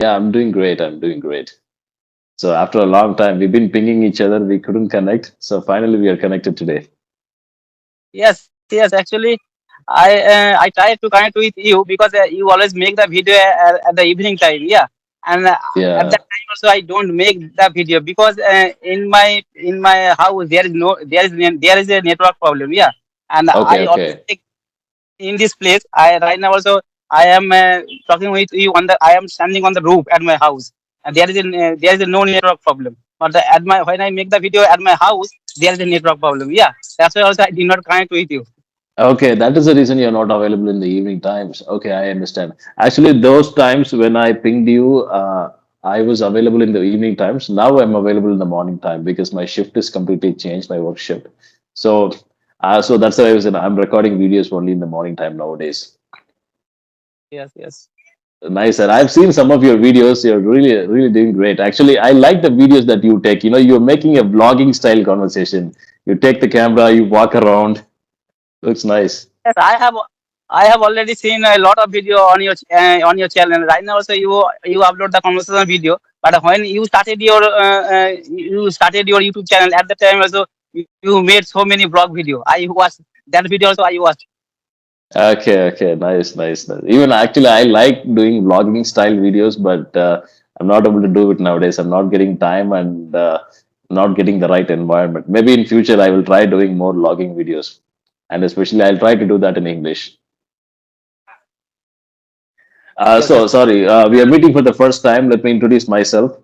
Yeah, I'm doing great. I'm doing great. So after a long time, we've been pinging each other. We couldn't connect. So finally, we are connected today. Yes, yes. Actually, I tried to connect with you because you always make the video at the evening time. Yeah, and at Yeah. that time also I don't make the video because in my house there is a network problem. Yeah, and Okay. I always Okay. take in this place. I right now also I am talking with you on the. I am standing on the roof at my house, and there is a no network problem. But at my when I make the video at my house, there is a network problem. Yeah, that's why also I did not connect with you. Okay. That is the reason you're not available in the evening times. Okay, I understand. Actually, those times when I pinged you, I was available in the evening times. Now I'm available in the morning time because my shift is completely changed, my work shift. So, so that's why I was. I'm recording videos only in the morning time nowadays. Yes, yes. Nice, and I've seen some of your videos. You're really, really doing great. Actually, I like the videos that you take. You're making a vlogging style conversation. You take the camera, you walk around. Looks nice. Yes, I have already seen a lot of video on your channel. Right now also you upload the conversation video. But when you started your YouTube channel at the time also you made so many vlog video. I watched that video also I watched. Okay, okay, nice, nice, nice. Even actually, I like doing vlogging style videos, but I'm not able to do it nowadays. I'm not getting time and not getting the right environment. Maybe in future, I will try doing more vlogging videos, and especially I'll try to do that in English. Yes, So yes. sorry, we are meeting for the first time. Let me introduce myself.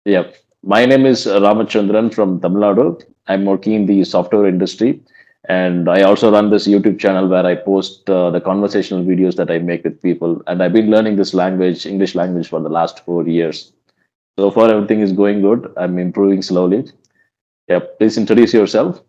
Yep. My name is Ramachandran from Tamil Nadu. I'm working in the software industry, and I also run this YouTube channel where I post the conversational videos that I make with people. And I've been learning this language, English language, for the last 4 years. So far, everything is going good. I'm improving slowly. Yep. Please introduce yourself.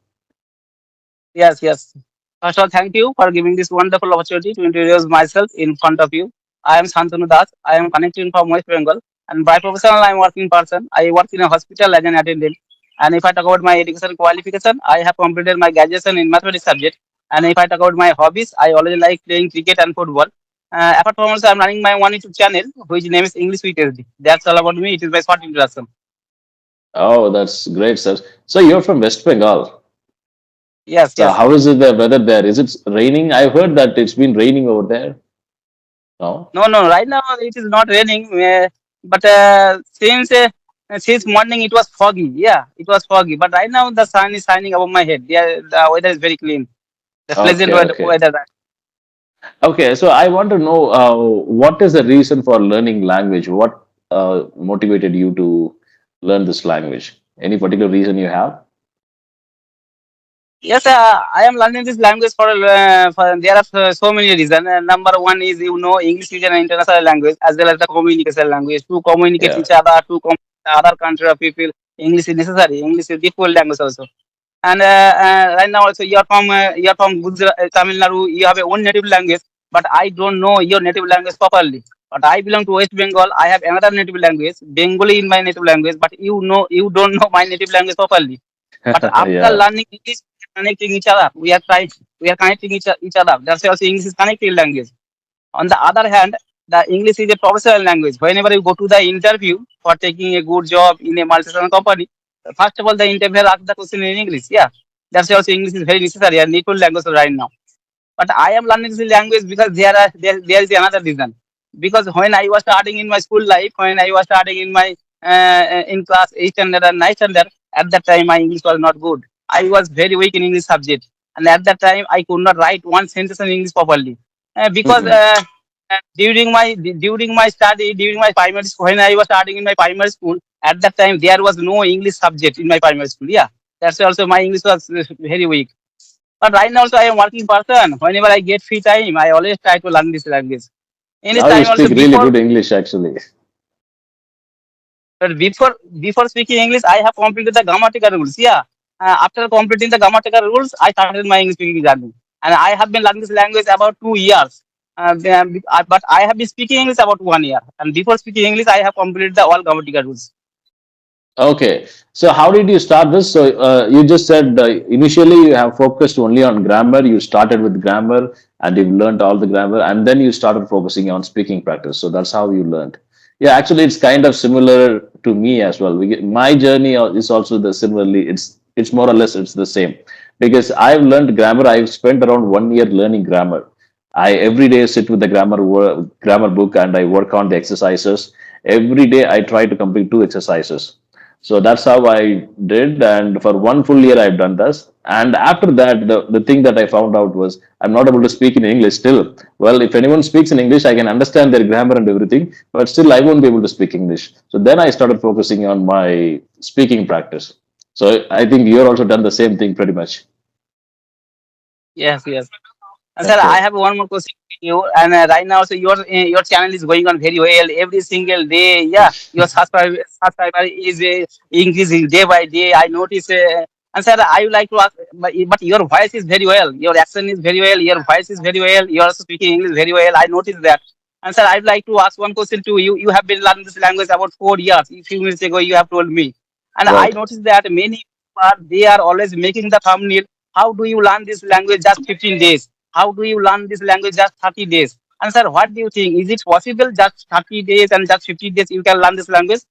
Yes, yes. First of all, thank you for giving this wonderful opportunity to introduce myself in front of you. I am Shantanu Das. I am connecting from West Bengal, and by professional, I am working person. I work in a hospital as an attendant. And if I talk about my education qualification, I have completed my graduation in mathematics subject. And if I talk about my hobbies, I always like playing cricket and football. Apart from also, I'm running my one YouTube channel, which name is English with SD. That's all about me. It is my short introduction. Oh, that's great, sir. So you're from West Bengal. Yes, So yes. how is it the weather there? Is it raining? I heard that it's been raining over there. No. No, no. Right now it is not raining, but since morning it was foggy. Yeah, it was foggy. But right now the sun is shining above my head. Yeah, the weather is very clean. The pleasant Okay, weather. okay. Right. Okay, so I want to know what is the reason for learning language? What motivated you to learn this language? Any particular reason you have? Yes, I am learning this language for there are so many reasons. Number one is English is an international language as well as the communication language. To communicate Yeah. each other, to communicate other country of people, English is necessary. English is default language also. And right now also you're from Gujarat, Tamil Nadu. You have a own native language, but I don't know your native language properly. But I belong to West Bengal. I have another native language, Bengali in my native language. But you don't know my native language properly. But after Yeah. learning English, we are connecting each other. We are connecting each other. That's why also English is connecting language. On the other hand, the English is a professional language. Whenever you go to the interview for taking a good job in a multinational company, first of all, the interviewer asks the question in English. Yeah, that's why also English is very necessary and needful language right now. But I am learning this language because there is another reason. Because when I was starting in my school life, when I was starting in class 8 standard and 9 standard, at that time my English was not good. I was very weak in English subject, and at that time I could not write one sentence in English properly. Because Mhm. during my study during my primary school, when I was starting in my primary school, at that time there was no English subject in my primary school. Yeah, that's why also my English was very weak. But right now also I am working person. Whenever I get free time, I always try to learn this language. In this Now you time also speak really before good English, actually. but before speaking English, I have completed the grammatical rules. Yeah. After completing the grammatical rules, I started my English speaking journey. And I have been learning this language about 2 years. But I have been speaking English about 1 year. And before speaking English, I have completed the all grammatical rules. Okay, so how did you start this? So you just said initially you have focused only on grammar. You started with grammar and you've learned all the grammar, and then you started focusing on speaking practice. So that's how you learned. Yeah, actually, it's kind of similar to me as well. My journey is also the similarly. It's more or less it's the same because I've learned grammar. I've spent around 1 year learning grammar. I every day sit with the grammar book and I work on the exercises. Every day I try to complete two exercises. So that's how I did. And for 1 full year, I've done this. And after that, the thing that I found out was I'm not able to speak in English still. Well, if anyone speaks in English, I can understand their grammar and everything, but still I won't be able to speak English. So then I started focusing on my speaking practice. So I think you're also done the same thing pretty much. Yes, yes. And sir, I Okay. have one more question to you. And right now, so your channel is going on very well every single day. Yeah, your subscriber is increasing day by day. I notice. And sir, I would like to ask, but your voice is very well. Your accent is very well. Your voice is very well. You are also speaking English very well. I noticed that. And sir, I'd like to ask one question to you. You have been learning this language about 4 years. A few minutes ago, you have told me. And I Right. noticed that many are they are always making the thumbnail. How do you learn this language just 15 days? How do you learn this language just 30 days? And sir, what do you think? Is it possible just 30 days and just 50 days you can learn this language?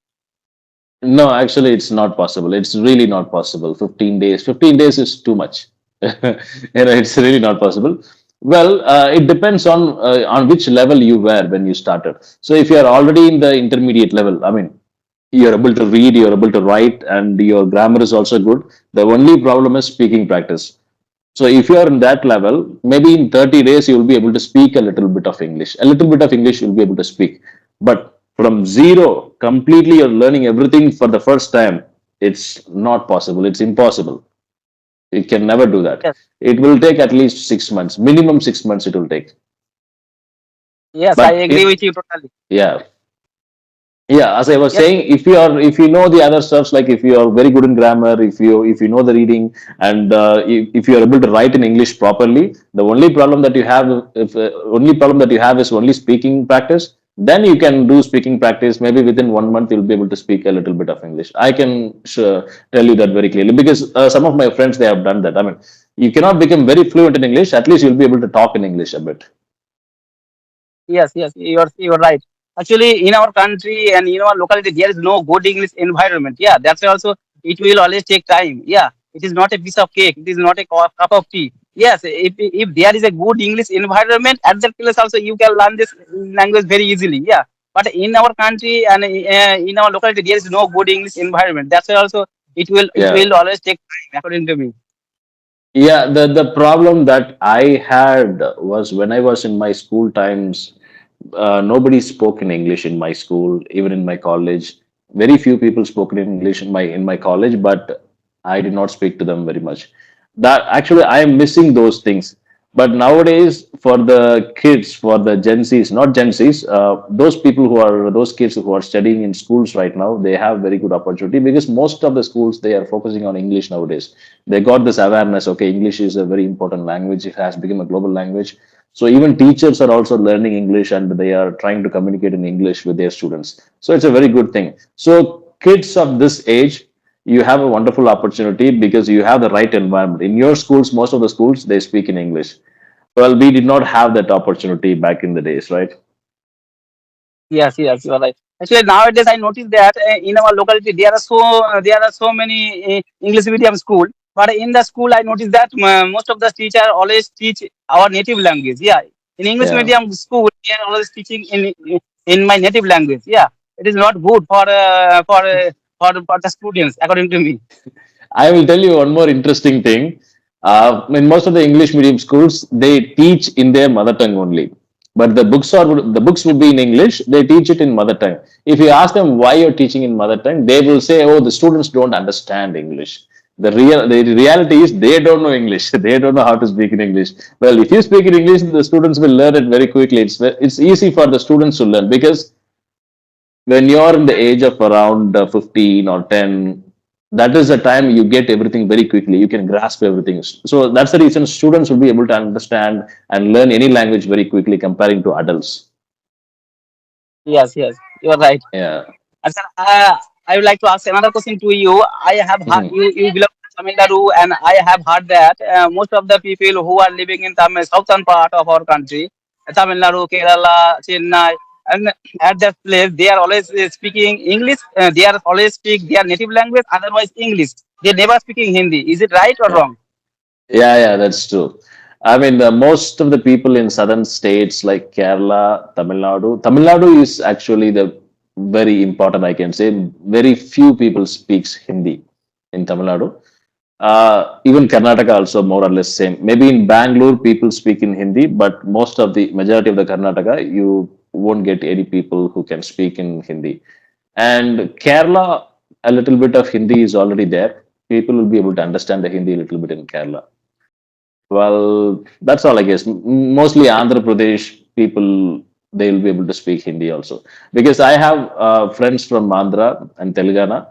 No, actually, it's not possible. It's really not possible. 15 days. 15 days is too much. It's really not possible. Well, it depends on which level you were when you started. So if you are already in the intermediate level, I mean, you're able to read, you're able to write, and your grammar is also good. The only problem is speaking practice. So if you are in that level, maybe in 30 days you will be able to speak a little bit of English. A little bit of English you'll be able to speak. But from zero, completely you're learning everything for the first time. It's not possible. It's impossible. You can never do that. Yes, It will take at least 6 months. Minimum 6 months it will take. yes, I But agree it with you totally. yeah. Yeah, as I was Yes, saying, if you know the other stuffs, like if you are very good in grammar, if you know the reading, and if you are able to write in English properly, the only problem that you have, if only problem that you have is only speaking practice. Then you can do speaking practice. Maybe within 1 month, you'll be able to speak a little bit of English. I can tell you that very clearly because some of my friends they have done that. I mean, you cannot become very fluent in English. At least you'll be able to talk in English a bit. yes, yes, you're right. Actually, in our country and in our locality, there is no good English environment. Yeah, that's why also it will always take time. Yeah, it is not a piece of cake. It is not a cup of tea. Yes, if there is a good English environment at that place also, you can learn this language very easily. Yeah, but in our country and in our locality, there is no good English environment. That's why also it Yeah. will always take time, according to me. Yeah, the problem that I had was when I was in my school times, nobody spoke in English in my school, even in my college. Very few people spoke in English in my college, but I did not speak to them very much. That actually I am missing those things. But nowadays, for the kids, for the Gen Zs, not Gen Zs, those people who are those kids who are studying in schools right now, they have very good opportunity because most of the schools they are focusing on English nowadays. They got this awareness. Okay, English is a very important language. It has become a global language. So even teachers are also learning English and they are trying to communicate in English with their students. So it's a very good thing. So kids of this age, you have a wonderful opportunity because you have the right environment. In your schools, most of the schools they speak in English. Well, we did not have that opportunity back in the days, right? Yes, yes, you are right. Actually, nowadays I noticed that in our locality there are so many English medium school, but in the school I noticed that most of the teacher always teach our native language. Yeah, in English Yeah. medium school they are always teaching in my native language. Yeah, it is not good for the students, according to me. I will tell you one more interesting thing. In most of the English medium schools, they teach in their mother tongue only. But the books would be in English. They teach it in mother tongue. If you ask them why you're teaching in mother tongue, they will say, "Oh, the students don't understand English." The reality is they don't know English. They don't know how to speak in English. Well, if you speak in English, the students will learn it very quickly. It's easy for the students to learn because when you're in the age of around 15 or 10, that is the time you get everything very quickly. You can grasp everything. So that's the reason students will be able to understand and learn any language very quickly comparing to adults. Yes, yes, you are right. Yeah. And sir, I would like to ask another question to you. I have heard, Mhm. you belong to Tamil Nadu, and I have heard that most of the people who are living in Tamil southern part of our country, Tamil Nadu, Kerala, Chennai. and at that place they are always speaking English. They are always speak their native language, otherwise English. They never speaking Hindi. Is it right or Yeah. wrong? Yeah, yeah, that's true. I mean, most of the people in southern states like Kerala, Tamil Nadu is actually the very important, I can say. Very few people speaks Hindi in Tamil Nadu. Even Karnataka also more or less same. Maybe in Bangalore people speak in Hindi, but most of the majority of the Karnataka you won't get any people who can speak in Hindi. And Kerala, a little bit of Hindi is already there. People will be able to understand the Hindi a little bit in Kerala. Well, that's all I guess. Mostly Andhra Pradesh people, they'll be able to speak Hindi also. Because I have friends from Andhra and Telangana.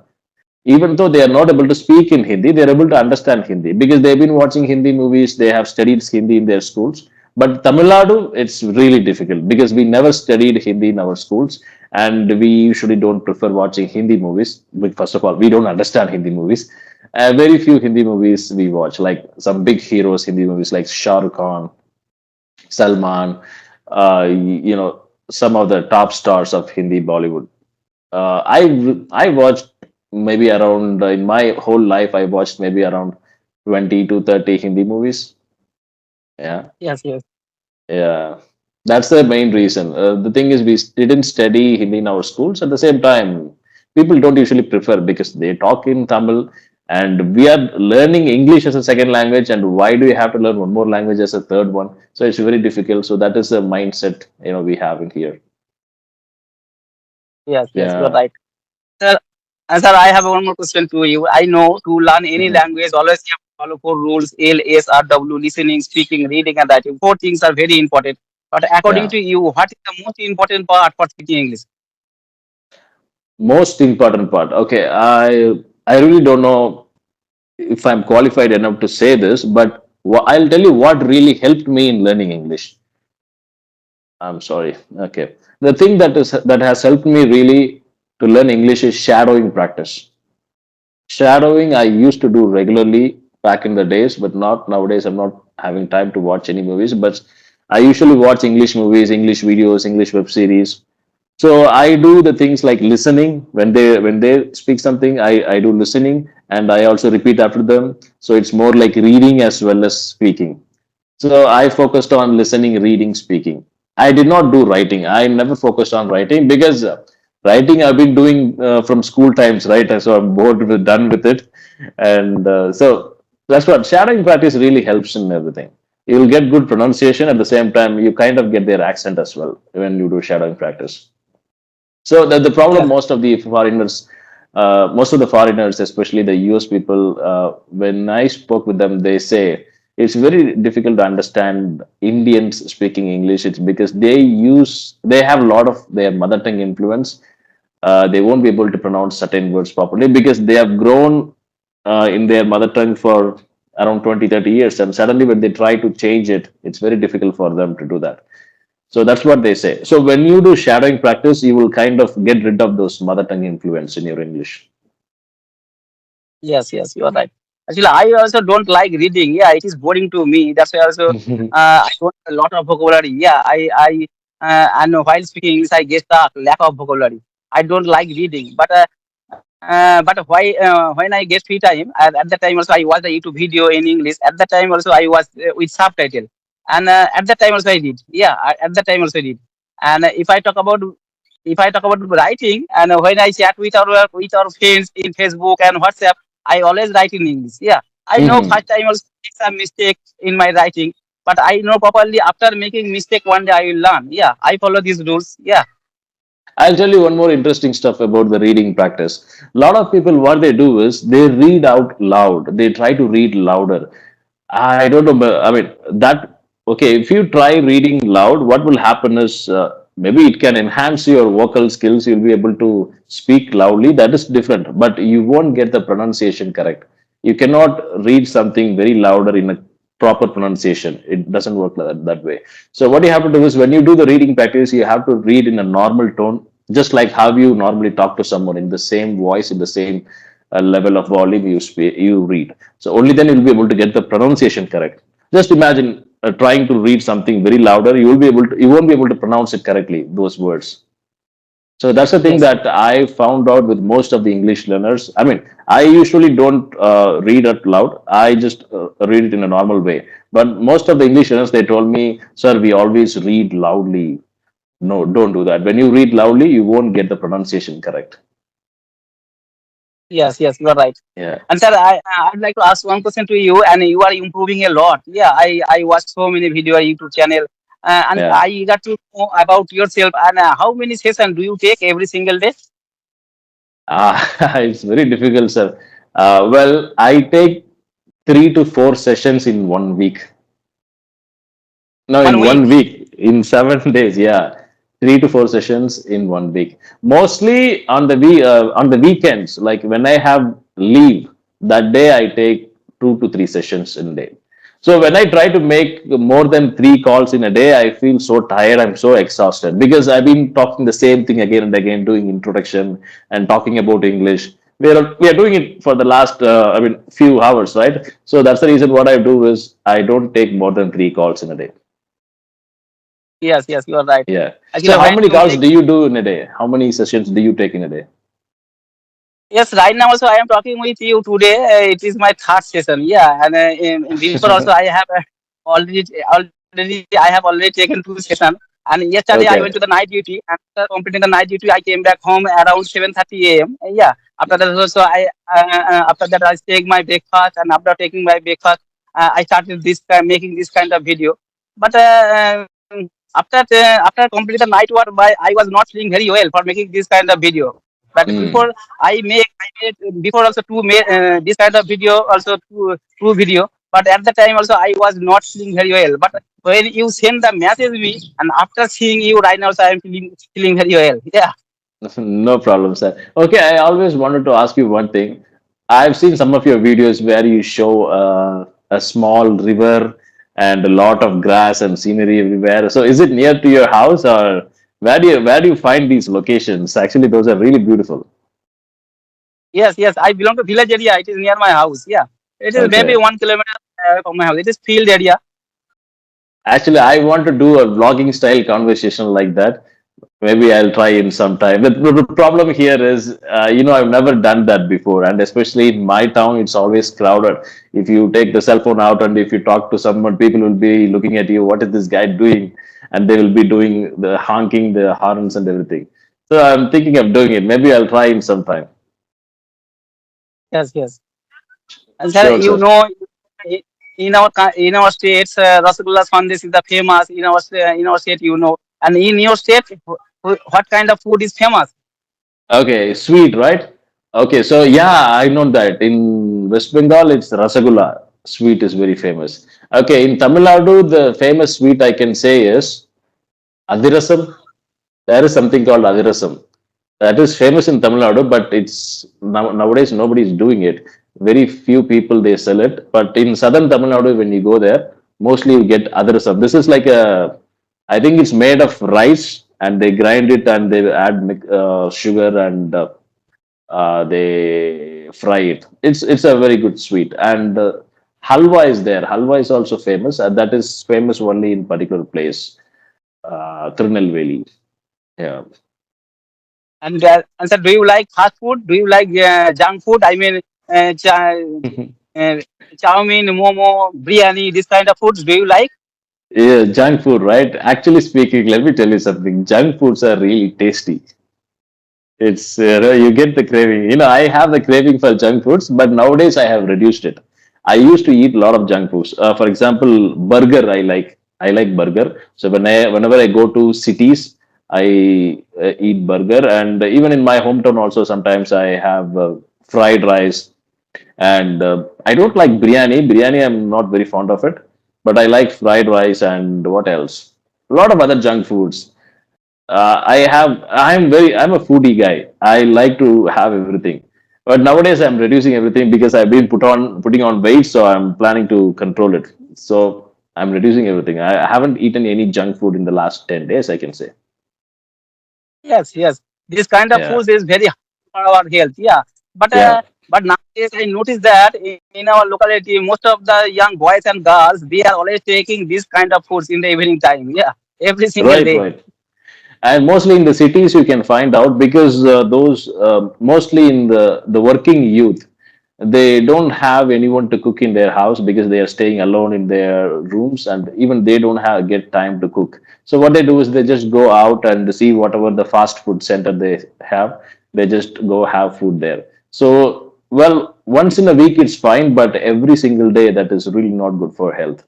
Even though they are not able to speak in Hindi, they are able to understand Hindi because they've been watching Hindi movies, they have studied Hindi in their schools. But Tamil Nadu, it's really difficult because we never studied Hindi in our schools and we usually don't prefer watching Hindi movies. But first of all, we don't understand Hindi movies. Very few Hindi movies we watch, like some big heroes Hindi movies like Shah Rukh Khan, Salman, some of the top stars of Hindi Bollywood. I watched maybe around in my whole life I watched maybe around 20 to 30 Hindi movies. Yeah, Yes, yes, yeah. That's the main reason. The thing is, we didn't study Hindi in our schools. At the same time, people don't usually prefer because they talk in Tamil, and we are learning English as a second language. And why do you have to learn one more language as a third one? So it's very difficult. So that is the mindset we have in here. yes, yes. You are Yeah. right, sir. Sir, I have one more question to you. I know to learn any Mhm. language, always you have to follow four rules: L, S, R, W, listening, speaking, reading, and writing. Four things are very important. But according Yeah. to you, what is the most important part for speaking English? Most important part. Okay, I really don't know if I'm qualified enough to say this, but I'll tell you what really helped me in learning English. I'm sorry. Okay, the thing that has helped me really to learn English is shadowing practice. Shadowing I used to do regularly back in the days, but not nowadays. I'm not having time to watch any movies, but I usually watch English movies, English videos, English web series. So I do the things like listening when they speak something. I do listening and I also repeat after them. So it's more like reading as well as speaking. So I focused on listening, reading, speaking. I did not do writing. I never focused on writing because writing I've been doing from school times, right? So I'm done with it, and so that's what shadowing practice really helps in everything. You'll get good pronunciation at the same time. You kind of get their accent as well when you do shadowing practice. So the problem Yes, most of the foreigners, especially the US people, when I spoke with them, they say it's very difficult to understand Indians speaking English. It's because they have a lot of their mother tongue influence. They won't be able to pronounce certain words properly because they have grown in their mother tongue for around 20, 30 years. And suddenly when they try to change it, it's very difficult for them to do that. So that's what they say. So when you do shadowing practice, you will kind of get rid of those mother tongue influence in your English. yes, yes. You are right. Actually, I also don't like reading. Yeah, it is boring to me. That's why also I don't a lot of vocabulary. Yeah, I and while speaking English, I get the lack of vocabulary. I don't like reading, but why when I get free time at that time also I watch the YouTube video in English. At that time also I was with subtitle, and at that time also I did. Yeah, at that time also I did. And if I talk about writing, and when I chat with our friends in Facebook and WhatsApp, I always write in English. Yeah, I know Mhm. first time also make some mistakes in my writing, but I know properly after making mistake one day I will learn. Yeah, I follow these rules. Yeah. I'll tell you one more interesting stuff about the reading practice. A lot of people, what they do is they read out loud. They try to read louder. I don't know, but I mean, okay, if you try reading loud, what will happen is maybe it can enhance your vocal skills. You'll be able to speak loudly. That is different, but you won't get the pronunciation correct. You cannot read something very louder in a proper pronunciation. It doesn't work that way. So what you have to do is when you do the reading practice, you have to read in a normal tone, just like how you normally talk to someone in the same voice, in the same level of volume you read. So only then you'll be able to get the pronunciation correct. Just imagine trying to read something very louder, you won't be able to pronounce it correctly, those words. So that's the thing Yes. that I found out with most of the English learners. I mean, I usually don't read it loud. I just read it in a normal way. But most of the English learners, they told me, "Sir, we always read loudly." No, don't do that. When you read loudly, you won't get the pronunciation correct. Yes, yes, you are right. Yeah, And sir, I'd like to ask one question to you, and you are improving a lot. Yeah, I watched so many video YouTube channel, and yeah. I got to know about yourself and how many sessions do you take every single day? It's very difficult, sir. Well, I take 3 to 4 sessions in 1 week. No, One in week. 1 week, in 7 days, yeah, 3 to 4 sessions in 1 week. Mostly on the weekends, like when I have leave, that day I take 2 to 3 sessions in a day. So when I try to make more than 3 calls in a day, I feel so tired. I'm so exhausted because I've been talking the same thing again and again, doing introduction and talking about English. We are doing it for the last few hours, right? So that's the reason what I do is I don't take more than 3 calls in a day. Yes, yes, you are right. Yeah. So Actually, how when many you calls take. do you do in a day? How many sessions do you take in a day? Yes, right now also I am talking with you today. It is my third session. Yeah, and before also I have already I have already taken 2 sessions. And yesterday I went to the Okay. night duty. And after completing the night duty, I came back home around 7:30 a.m. Yeah. After that also after that I take my breakfast, and after taking my breakfast, I started making this kind of video. But after completing the night work, I was not feeling very well for making this kind of video. But before Mm. I made before also this kind of video, also two video. But at the time also I was not feeling very well. But when you send the message me, and after seeing you right now, so I am feeling very well. Yeah. No problem, sir. Okay, I always wanted to ask you one thing. I've seen some of your videos where you show a small river and a lot of grass and scenery everywhere. So is it near to your house or where do you find these locations? Actually, those are really beautiful. Yes, yes. I belong to village area. It is near my house. Yeah. It is maybe Okay. 1 kilometer from my house. It is field area. Actually, I want to do a vlogging style conversation like that. Maybe I'll try in some time. The problem here is, I've never done that before, and especially in my town, it's always crowded. If you take the cell phone out and if you talk to someone, people will be looking at you. What is this guy doing? And they will be doing the honking, the horns, and everything. So I'm thinking of doing it. Maybe I'll try in some time. Yes, yes. And sir, Sure, sir. i- in our states, Rasgulla Sandesh is the famous in our state, And in your state, what kind of food is famous? Okay, sweet, right? Okay, so yeah, I know that in West Bengal it's Rasagula. Sweet is very famous. Okay, in Tamil Nadu, the famous sweet I can say is Adirasam. There is something called Adirasam. That is famous in Tamil Nadu, but nowadays nobody is doing it. Very few people they sell it. But in southern Tamil Nadu, when you go there, mostly you get Adirasam. This is like I think it's made of rice and they grind it and they add sugar and they fry it. It's a very good sweet. And halwa is there. Halwa is also famous, and that is famous only in particular place, Tirunelveli. Yeah. And sir, do you like fast food? Do you like junk food? I mean, uh, chowmein, momo, biryani, this kind of foods. Do you like? Yeah, junk food, right? Actually speaking, let me tell you something. Junk foods are really tasty. It's you get the craving. I have the craving for junk foods, but nowadays I have reduced it. I used to eat a lot of junk foods. For example, burger. I like burger. So whenever I go to cities, I eat burger, and even in my hometown also sometimes I have fried rice. And I don't like biryani. Biryani, I'm not very fond of it, but I like fried rice and what else? A lot of other junk foods. I'm a foodie guy. I like to have everything. But nowadays I'm reducing everything because I've been putting on weight, so I'm planning to control it. So I'm reducing everything. I haven't eaten any junk food in the last 10 days, I can say. Yes, yes. This kind of Yeah. foods is very hard for our health. Yeah, but Yeah. but now Yes, I noticed that in our locality, most of the young boys and girls, they are always taking this kind of foods in the evening time. Yeah, every single Right, day. right. And mostly in the cities you can find out because those mostly in the working youth, they don't have anyone to cook in their house because they are staying alone in their rooms, and even they don't have get time to cook. So what they do is they just go out and see whatever the fast food center they have, they just go have food there. So well, once in a week it's fine, but every single day that is really not good for health.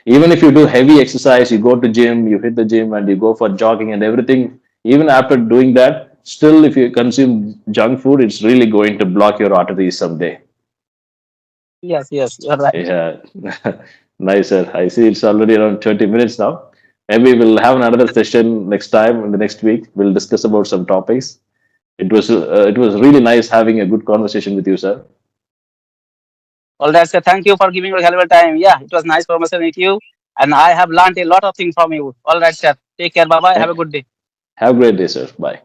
Even if you do heavy exercise, you go to gym, you hit the gym and you go for jogging and everything, even after doing that, still if you consume junk food, it's really going to block your arteries someday. Yes, yes, you're right. Yeah. Nice, sir. I see it's already around 20 minutes now. Maybe we'll have another session next time in the next week. We'll discuss about some topics. It was really nice having a good conversation with you, sir. All right, sir. Thank you for giving your valuable time. Yeah, it was nice conversation with you, and I have learned a lot of things from you. All right, sir. Take care. Bye bye. Have a Eh, good day. have a great day, sir. Bye.